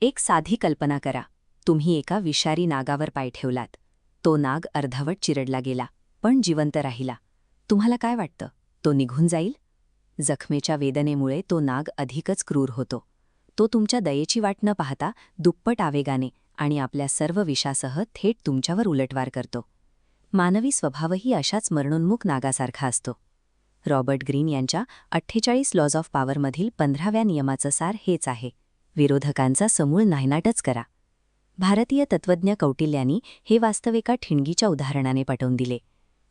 एक साधी कल्पना करा. तुम्ही एका विषारी नागावर पाय ठेवलात. तो नाग अर्धवट चिरडला गेला, पण जिवंत राहिला. तुम्हाला काय वाटतं? तो निघून जाईल? जखमेच्या वेदनेमुळे तो नाग अधिकच क्रूर होतो. तो तुमच्या दयेची वाट न पाहता दुप्पट आवेगाने आणि आपल्या सर्व विषासह थेट तुमच्यावर उलटवार करतो. मानवी स्वभावही अशाच मरणोन्मुख नागासारखा असतो. रॉबर्ट ग्रीन यांच्या 48 लॉज ऑफ पॉवरमधील 15व्या नियमाचं सार हेच आहे: विरोधकांचा समूळ नायनाटच करा. भारतीय तत्त्वज्ञ कौटिल्यांनी हे वास्तव एका ठिणगीच्या उदाहरणाने पटवून दिले.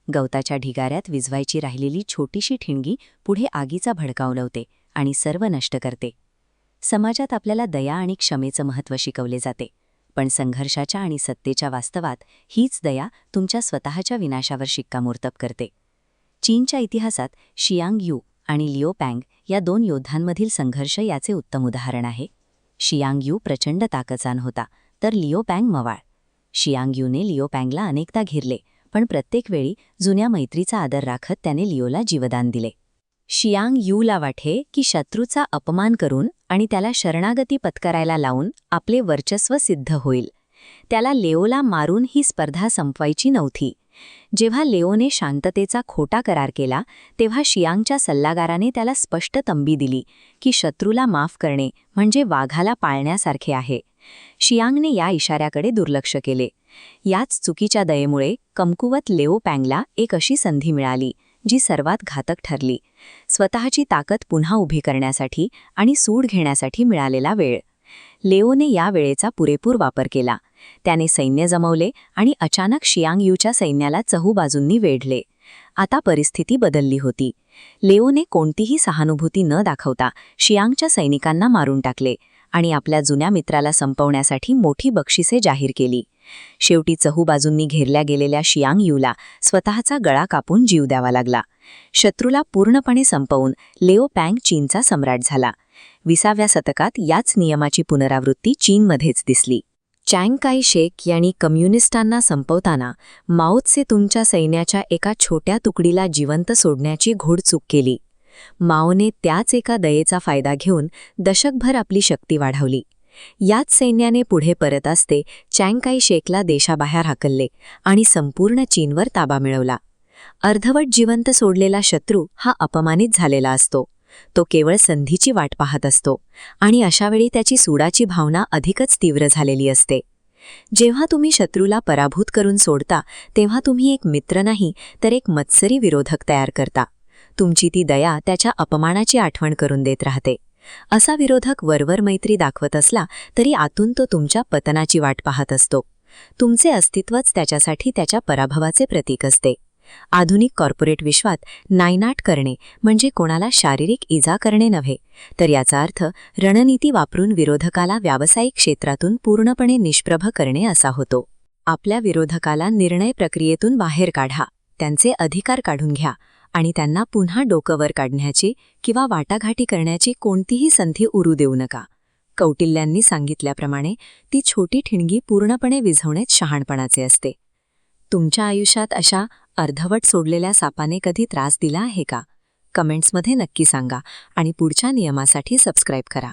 गवताच्या ढिगाऱ्यात विझवायची राहिलेली छोटीशी ठिणगी पुढे आगीचा भडका उलवते आणि सर्व नष्ट करते. समाजात आपल्याला दया आणि क्षमेचं महत्त्व शिकवले जाते, पण संघर्षाच्या आणि सत्तेच्या वास्तवात हीच दया तुमच्या स्वतःच्या विनाशावर शिक्कामोर्तब करते. चीनच्या इतिहासात शियांग यू आणि लिओ पँग या 2 योद्ध्यांमधील संघर्ष याचे उत्तम उदाहरण आहे. शियांग यू प्रचंड ताकदवान होता, तर लिओ पँग मवाळ. शियांग यूने लिओ पँगला अनेकदा घेरले, पण प्रत्येक वेळी जुन्या मैत्रीचा आदर राखत त्याने लिओला जीवदान दिले. शियांग यूला वाटे की शत्रूचा अपमान करून आणि त्याला शरणागती पत्करायला लावून आपले वर्चस्व सिद्ध होईल. त्याला लिओला मारून ही स्पर्धा संपवायची नव्हती. जेव्हा लिओने शांततेचा खोटा करार केला, तेव्हा शियांगच्या सल्लागाराने त्याला स्पष्ट तंबी दिली की शत्रूला माफ करणे म्हणजे वाघाला पाळण्यासारखे आहे. शियांगने या इशाऱ्याकडे दुर्लक्ष केले. याच चुकीच्या दयेमुळे कमकुवत लिओ पँगला एक अशी संधी मिळाली जी सर्वात घातक ठरली: स्वतःची ताकद पुन्हा उभी करण्यासाठी आणि सूड घेण्यासाठी मिळालेला वेळ. लिओने या वेळेचा पुरेपूर वापर केला. त्याने सैन्य जमवले आणि अचानक शियांग यूच्या सैन्याला चहूबाजूंनी वेढले. आता परिस्थिती बदलली होती. लिओने कोणतीही सहानुभूती न दाखवता शियांगच्या सैनिकांना मारून टाकले आणि आपल्या जुन्या मित्राला संपवण्यासाठी मोठी बक्षिसे जाहीर केली. शेवटी चहूबाजूंनी घेरल्या गेलेल्या शियांग यूला स्वतःचा गळा कापून जीव द्यावा लागला. शत्रूला पूर्णपणे संपवून लिओ पँग चीनचा सम्राट झाला. 20व्या शतकात याच नियमाची पुनरावृत्ती चीनमध्येच दिसली. चँग काई शेक यांनी कम्युनिस्टांना संपवताना माओ त्से तुंगच्या सैन्याच्या एका छोट्या तुकडीला जिवंत सोडण्याची घोडचूक केली. माओने त्याच एका दयेचा फायदा घेऊन दशकभर आपली शक्ती वाढवली. याच सैन्याने पुढे परत असते चँग काई शेकला देशाबाहेर हाकलले आणि संपूर्ण चीनवर ताबा मिळवला. अर्धवट जिवंत सोडलेला शत्रू हा अपमानित झालेला असतो. तो केवळ संधीची वाट पाहत असतो आणि अशावेळी त्याची सूडाची भावना अधिकच तीव्र झालेली असते. जेव्हा तुम्ही शत्रूला पराभूत करून सोडता, तेव्हा तुम्ही एक मित्र नाही तर एक मत्सरी विरोधक तयार करता. तुमची ती दया त्याच्या अपमानाची आठवण करून देत राहते. असा विरोधक वरवर मैत्री दाखवत असला तरी आतून तो तुमच्या पतनाची वाट पाहत असतो. तुमचे अस्तित्वच त्याच्यासाठी त्याच्या पराभवाचे प्रतीक असते. आधुनिक कॉर्पोरेट विश्वात नायनाट करणे म्हणजे कोणाला शारीरिक इजा करणे नव्हे, तर याचा अर्थ रणनीती वापरून विरोधकाला व्यावसायिक क्षेत्रातून पूर्णपणे निष्प्रभ करणे असा होतो. आपल्या विरोधकाला निर्णय प्रक्रियेतून बाहेर काढा, त्यांचे अधिकार काढून घ्या आणि त्यांना पुन्हा डोकं वर काढण्याची किंवा वाटाघाटी करण्याची कोणतीही संधी उरू देऊ नका. कौटिल्यांनी सांगितल्याप्रमाणे ती छोटी ठिणगी पूर्णपणे विझवणेच शहाणपणाचे असते. तुमच्या आयुष्यात अशा अर्धवट सोडलेल्या सापाने कधी त्रास दिला आहे का? कमेंट्समध्ये नक्की सांगा आणि पुढच्या नियमासाठी सबस्क्राईब करा.